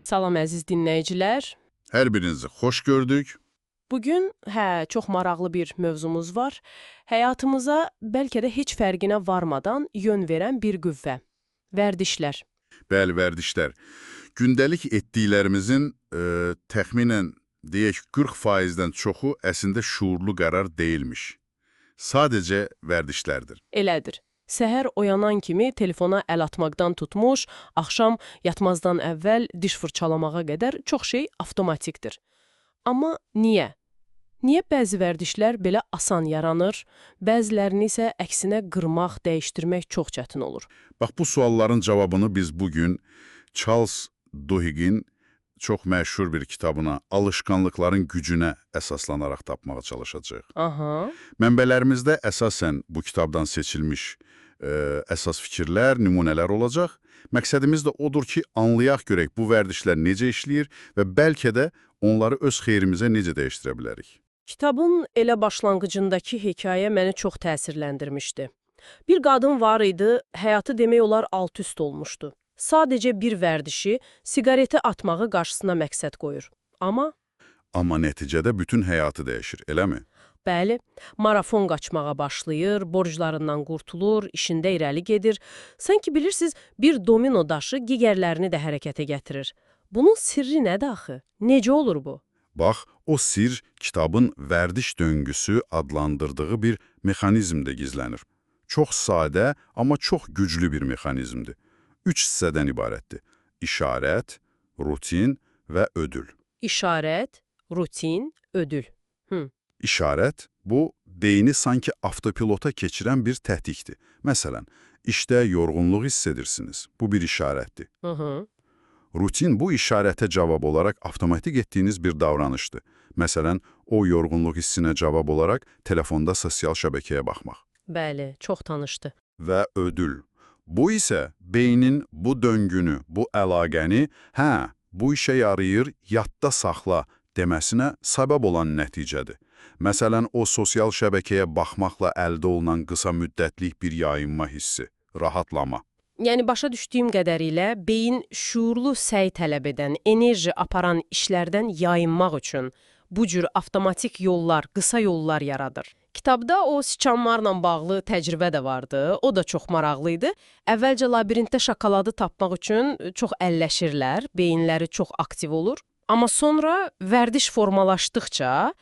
Salam əziz dinləyicilər. Hər birinizi xoş gördük. Bugün, çox maraqlı bir mövzumuz var. Həyatımıza bəlkə də heç fərqinə varmadan yön verən bir qüvvə. Vərdişlər. Bəli, vərdişlər. Gündəlik etdiklərimizin təxminən deyək 40%-dən çoxu əslində şuurlu qərar deyilmiş. Sadəcə vərdişlərdir. Elədir. Səhər oyanan kimi telefona əl atmaqdan tutmuş, axşam yatmazdan əvvəl diş fırçalamağa qədər çox şey avtomatikdir. Amma niyə? Niyə bəzi vərdişlər belə asan yaranır, bəzilərini isə əksinə qırmaq, dəyişdirmək çox çətin olur? Bax, bu sualların cavabını biz bugün Charles Duhigg'in çox məşhur bir kitabına Alışqanlıqların gücünə əsaslanaraq tapmağa çalışacağıq. Aha. Mənbələrimizdə əsasən bu kitabdan seçilmiş əsas fikirlər, nümunələr olacaq. Məqsədimiz də odur ki, anlayaq görək bu vərdişlər necə işləyir və bəlkə də onları öz xeyrimizə necə dəyişdirə bilərik. Kitabın elə başlanğıcındakı hekayə məni çox təsirləndirmişdi. Bir qadın var idi, həyatı demək olar alt-üst olmuşdu. Sadəcə bir vərdişi, siqareti atmağı qarşısına məqsəd qoyur. Amma nəticədə bütün həyatı dəyişir, eləmi? bəli, marafon qaçmağa başlayır, borclarından qurtulur, işində irəli gedir. Sanki bilirsiniz, bir domino daşı digərlərini də hərəkətə gətirir. Bunun sirri nədir axı? Necə olur bu? Bax, o sir kitabın vərdiş döngüsü adlandırdığı bir mexanizmdə gizlənir. Çox sadə, amma çox güclü bir mexanizmdir. 3 hissədən ibarətdir. İşarət, rutin və ödül. İşarət, rutin, ödül. İşarət, bu, beyni sanki avtopilota keçirən bir tətikdir. Məsələn, işdə yorğunluq hiss edirsiniz. Bu bir işarətdir. Rutin bu işarətə cavab olaraq avtomatik etdiyiniz bir davranışdır. Məsələn, o yorğunluq hissinə cavab olaraq telefonda sosial şəbəkəyə baxmaq. Bəli, çox tanışdı. Və ödül. Bu isə beynin bu döngünü, bu əlaqəni, bu işə yarayır, yadda saxla deməsinə səbəb olan nəticədir. Məsələn, o sosial şəbəkəyə baxmaqla əldə olunan qısa müddətlik bir yayınma hissi, rahatlama. Yəni, başa düşdüyüm qədərilə, beyin şuurlu səy tələb edən, enerji aparan işlərdən yayınmaq üçün bu cür avtomatik yollar, qısa yollar yaradır. Kitabda o siçanlarla bağlı təcrübə də vardı, o da çox maraqlı idi. Əvvəlcə labirintdə şokoladı tapmaq üçün çox əlləşirlər, beyinləri çox aktiv olur. Amma sonra vərdiş formalaşdıqca,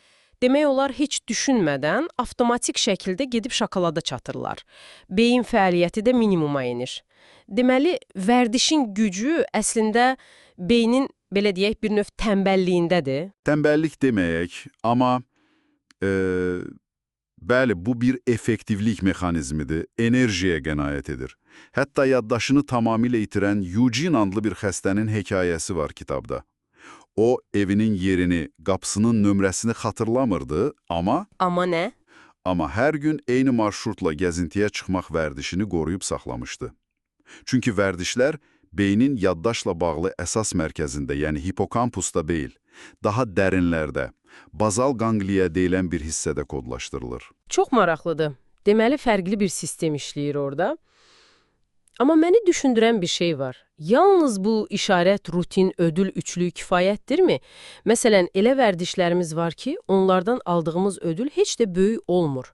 demək olar heç düşünmədən avtomatik şəkildə gedib şokolada çatırlar. Beyin fəaliyyəti də minimuma enir. Deməli, vərdişin gücü əslində beynin, belə deyək, bir növ tənbəlliyindədir. Tənbəllik deməyək, amma bəli, bu bir effektivlik mexanizmidir, enerjiyə qənaət edir. Hətta yaddaşını tamamilə itirən Eugene adlı bir xəstənin hekayəsi var kitabda. O, evinin yerini, qapısının nömrəsini xatırlamırdı, amma... Amma nə? Amma hər gün eyni marşrutla gəzintiyə çıxmaq vərdişini qoruyub saxlamışdı. Çünki vərdişlər beynin yaddaşla bağlı əsas mərkəzində, yəni hipokampusda deyil, daha dərinlərdə, bazal qangliya deyilən bir hissədə kodlaşdırılır. Çox maraqlıdır. Deməli, fərqli bir sistem işləyir orada. Amma məni düşündürən bir şey var. Yalnız bu işarət, rutin, ödül üçlüyü kifayətdirmi? Məsələn, elə vərdişlərimiz var ki, onlardan aldığımız ödül heç də böyük olmur.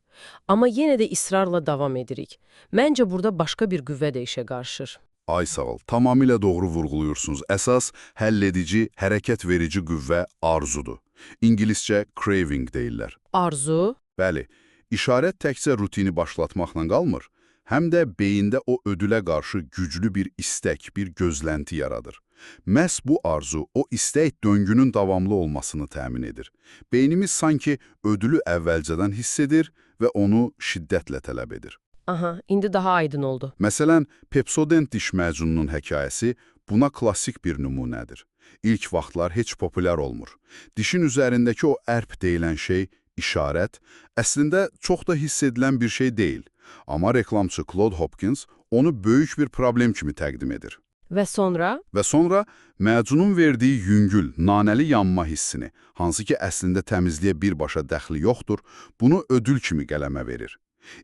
Amma yenə də israrla davam edirik. Məncə burada başqa bir qüvvə də işə qarışır. Ay sağ ol, tamamilə doğru vurğuluyursunuz. Əsas həlledici, hərəkət verici qüvvə arzudur. İngiliscə craving deyirlər. Arzu? Bəli, işarət təkcə rutini başlatmaqla qalmır, həm də beyində o ödülə qarşı güclü bir istək, bir gözlənti yaradır. Məhz bu arzu, o istək döngünün davamlı olmasını təmin edir. Beynimiz sanki ödülü əvvəlcədən hiss edir və onu şiddətlə tələb edir. Aha, indi daha aydın oldu. Məsələn, Pepsodent diş macununun hekayəsi buna klassik bir nümunədir. İlk vaxtlar heç populyar olmur. Dişin üzərindəki o ərp deyilən şey, işarət, əslində çox da hiss edilən bir şey deyil. Amma reklamçı Claude Hopkins onu böyük bir problem kimi təqdim edir. Və sonra? Və sonra macunun verdiyi yüngül, nanəli yanma hissini, hansı ki əslində təmizliyə birbaşa dəxli yoxdur, bunu ödül kimi qələmə verir.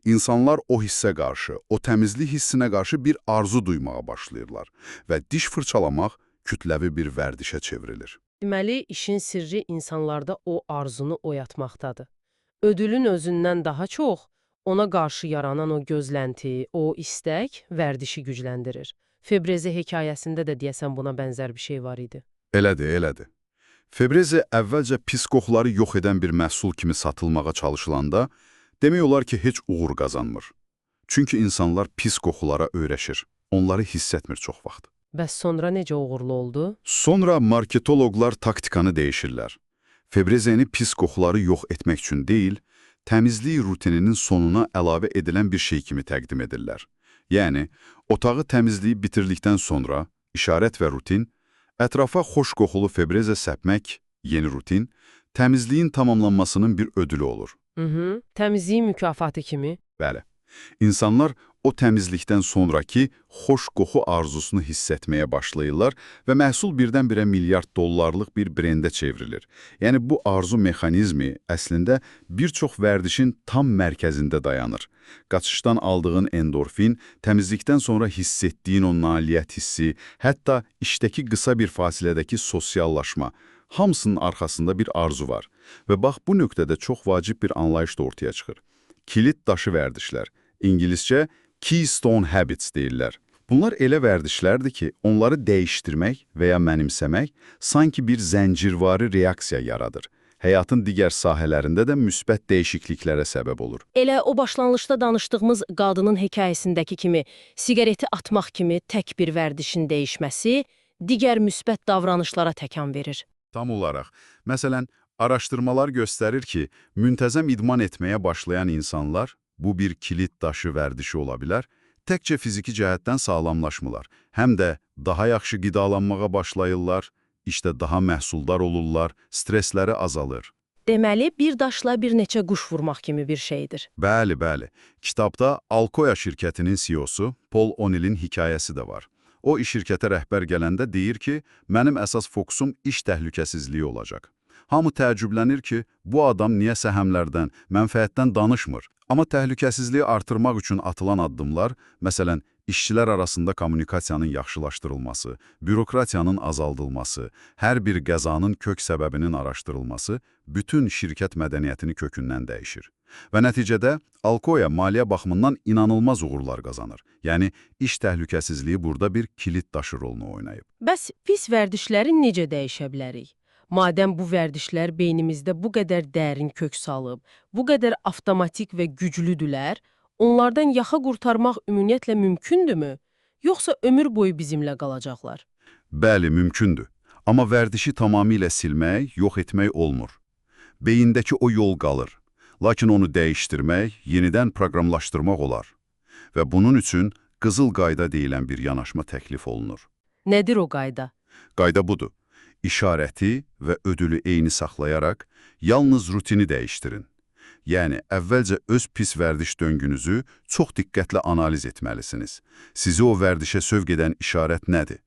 İnsanlar o hissə qarşı, o təmizlik hissinə qarşı bir arzu duymağa başlayırlar və diş fırçalamaq kütləvi bir vərdişə çevrilir. Deməli, işin sirri insanlarda o arzunu oyatmaqdadır. Ödülün özündən daha çox ona qarşı yaranan o gözlənti, o istək vərdişi gücləndirir. Febreze hekayəsində də deyəsən buna bənzər bir şey var idi. Elədir, elədir. Febreze əvvəlcə pis qoxuları yox edən bir məhsul kimi satılmağa çalışılanda, demək olar ki, heç uğur qazanmır. Çünki insanlar pis qoxulara öyrəşir, onları hiss etmir çox vaxt. Bəs sonra necə uğurlu oldu? Sonra marketoloqlar taktikanı dəyişirlər. Febrezeni pis qoxuları yox etmək üçün deyil, təmizlik rutininin sonuna əlavə edilən bir şey kimi təqdim edirlər. Yəni, otağı təmizləyib bitirdikdən sonra işarət və rutin, ətrafa xoş qoxulu febreze səpmək, yeni rutin, təmizliyin tamamlanmasının bir ödülü olur. Təmizliyin mükafatı kimi. Bəli. İnsanlar o təmizlikdən sonraki xoş qoxu arzusunu hiss etməyə başlayırlar və məhsul birdən-birə milyard dollarlıq bir brendə çevrilir. Yəni, bu arzu mexanizmi əslində bir çox vərdişin tam mərkəzində dayanır. Qaçışdan aldığın endorfin, təmizlikdən sonra hiss etdiyin o nailiyyət hissi, hətta işdəki qısa bir fasilədəki sosiallaşma, hamısının arxasında bir arzu var. Və bax, bu nöqtədə çox vacib bir anlayış da ortaya çıxır. Kilit daşı vərdişlər, İngiliscə Keystone Habits deyirlər. Bunlar elə vərdişlərdir ki, onları dəyişdirmək və ya mənimsəmək sanki bir zəncirvari reaksiya yaradır. Həyatın digər sahələrində də müsbət dəyişikliklərə səbəb olur. Elə o başlanğıcda danışdığımız qadının hekayəsindəki kimi, siqareti atmaq kimi tək bir vərdişin dəyişməsi digər müsbət davranışlara təkan verir. Tam olaraq. Məsələn, araşdırmalar göstərir ki, müntəzəm idman etməyə başlayan insanlar, bu bir kilit daşı vərdişi ola bilər, təkcə fiziki cəhətdən sağlamlaşmırlar. Həm də daha yaxşı qidalanmağa başlayırlar, işdə daha məhsuldar olurlar, stresləri azalır. Deməli, bir daşla bir neçə quş vurmaq kimi bir şeydir. Bəli, bəli. Kitabda Alcoa şirkətinin CEO-su Paul O'Neill'in hekayəsi də var. O, iş şirkətə rəhbər gələndə deyir ki, mənim əsas fokusum iş təhlükəsizliyi olacaq. Hamı təəccüblənir ki, bu adam niyə səhəmlərdən, mənfəətdən danışmır? Amma təhlükəsizliyi artırmaq üçün atılan addımlar, məsələn, işçilər arasında kommunikasiyanın yaxşılaşdırılması, bürokratiyanın azaldılması, hər bir qəzanın kök səbəbinin araşdırılması bütün şirkət mədəniyyətini kökündən dəyişir. Və nəticədə Alcoa maliyyə baxımından inanılmaz uğurlar qazanır. Yəni, iş təhlükəsizliyi burada bir kilit daşı rolunu oynayıb. Bəs pis vərdişləri necə dəyişə bilərik? Madəm bu vərdişlər beynimizdə bu qədər dərin kök salıb, bu qədər avtomatik və güclüdülər, onlardan yaxa qurtarmaq ümumiyyətlə mümkündürmü? Yoxsa ömür boyu bizimlə qalacaqlar? Bəli, mümkündür. Amma vərdişi tamamilə silmək, yox etmək olmur. Beyindəki o yol qalır. Lakin onu dəyişdirmək, yenidən proqramlaşdırmaq olar. Və bunun üçün qızıl qayda deyilən bir yanaşma təklif olunur. Nədir o qayda? Qayda budur. İşarəti və ödülü eyni saxlayaraq, yalnız rutini dəyişdirin. Yəni, əvvəlcə öz pis vərdiş döngünüzü çox diqqətlə analiz etməlisiniz. Sizi o vərdişə sövq edən işarət nədir?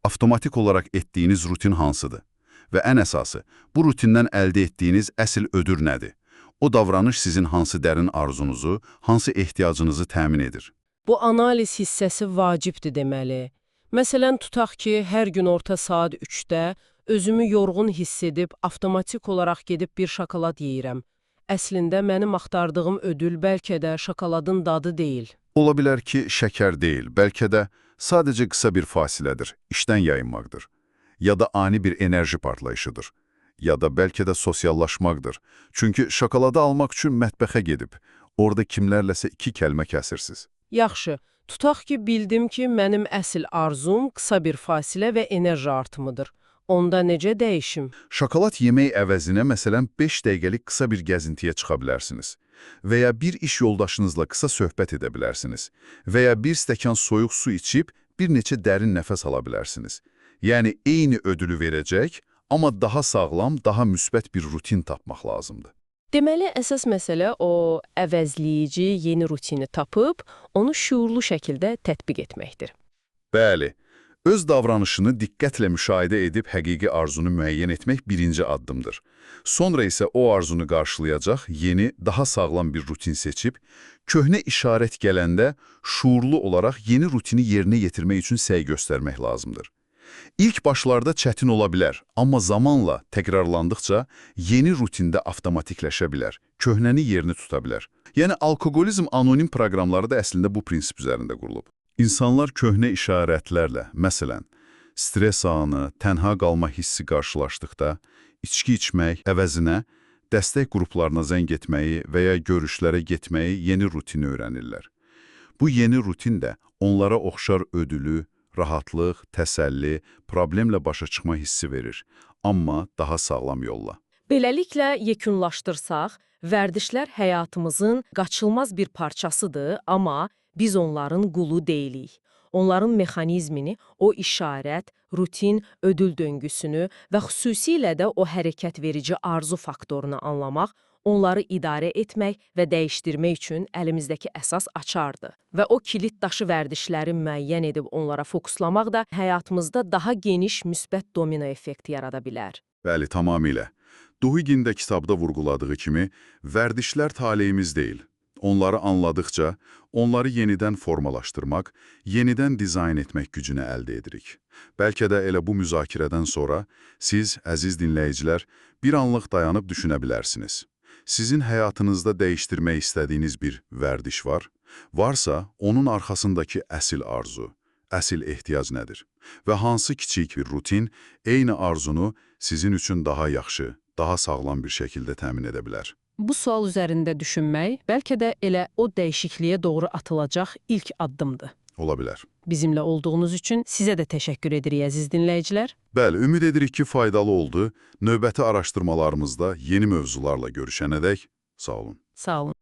Avtomatik olaraq etdiyiniz rutin hansıdır? Və ən əsası, bu rutindən əldə etdiyiniz əsl ödül nədir? O davranış sizin hansı dərin arzunuzu, hansı ehtiyacınızı təmin edir? Bu analiz hissəsi vacibdir deməli. Məsələn, tutaq ki, hər gün orta saat 3-də özümü yorğun hiss edib, avtomatik olaraq gedib bir şokolad yeyirəm. Əslində, mənim axtardığım ödül bəlkə də şokoladın dadı deyil. Ola bilər ki, şəkər deyil, bəlkə də sadəcə qısa bir fasilədir, işdən yayınmaqdır. Ya da ani bir enerji partlayışıdır. Ya da bəlkə də sosiallaşmaqdır. Çünki şokoladı almaq üçün mətbəxə gedib, orada kimlərləsə 2 kəlmə kəsirsiniz. Yaxşı, tutaq ki, bildim ki, mənim əsl arzum qısa bir fasilə və enerji artımıdır. Onda necə dəyişim? Şokolad yemək əvəzinə, məsələn, 5 dəqiqəlik qısa bir gəzintiyə çıxa bilərsiniz. Və ya bir iş yoldaşınızla qısa söhbət edə bilərsiniz. Və ya bir stəkan soyuq su içib, bir neçə dərin nəfəs ala bilərsiniz. Yəni, eyni ödülü verəcək, amma daha sağlam, daha müsbət bir rutin tapmaq lazımdır. Deməli, əsas məsələ o əvəzləyici yeni rutini tapıb, onu şuurlu şəkildə tətbiq etməkdir. Bəli, Öz davranışını diqqətlə müşahidə edib həqiqi arzunu müəyyən etmək birinci addımdır. Sonra isə o arzunu qarşılayacaq yeni, daha sağlam bir rutin seçib, köhnə işarət gələndə şuurlu olaraq yeni rutini yerinə yetirmək üçün səy göstərmək lazımdır. İlk başlarda çətin ola bilər, amma zamanla təkrarlandıqca yeni rutində avtomatikləşə bilər, köhnəni yerini tuta bilər. Yəni, alkoqolizm anonim proqramları da əslində bu prinsip üzərində qurulub. İnsanlar köhnə işarətlərlə, məsələn, stres anı, tənha qalma hissi qarşılaşdıqda, içki içmək əvəzinə dəstək qruplarına zəng etməyi və ya görüşlərə getməyi yeni rutini öyrənirlər. Bu yeni rutin də onlara oxşar ödülü, rahatlıq, təsəlli, problemlə başa çıxma hissi verir, amma daha sağlam yolla. Beləliklə, yekunlaşdırsaq, vərdişlər həyatımızın qaçılmaz bir parçasıdır, amma biz onların qulu deyilik. Onların mexanizmini, o işarət, rutin, ödül döngüsünü və xüsusilə də o hərəkət verici arzu faktorunu anlamaq, onları idarə etmək və dəyişdirmək üçün əlimizdəki əsas açardır. Və o kilit daşı vərdişləri müəyyən edib onlara fokuslamaq da həyatımızda daha geniş müsbət domino effekti yarada bilər. Bəli, tamamilə. Duhigin də kitabda vurğuladığı kimi, vərdişlər taleyimiz deyil. Onları anladıqca, onları yenidən formalaşdırmaq, yenidən dizayn etmək gücünü əldə edirik. Bəlkə də elə bu müzakirədən sonra siz, əziz dinləyicilər, bir anlıq dayanıb düşünə bilərsiniz. Sizin həyatınızda dəyişdirmək istədiyiniz bir vərdiş var. Varsa, onun arxasındakı əsl arzu, əsl ehtiyac nədir? Və hansı kiçik bir rutin eyni arzunu sizin üçün daha yaxşı, daha sağlam bir şəkildə təmin edə bilər? Bu sual üzərində düşünmək bəlkə də elə o dəyişikliyə doğru atılacaq ilk addımdır. Ola bilər. Bizimlə olduğunuz üçün sizə də təşəkkür edirik, əziz dinləyicilər. Bəli, ümid edirik ki, faydalı oldu. Növbəti araşdırmalarımızda yeni mövzularla görüşənədək sağ olun. Sağ olun.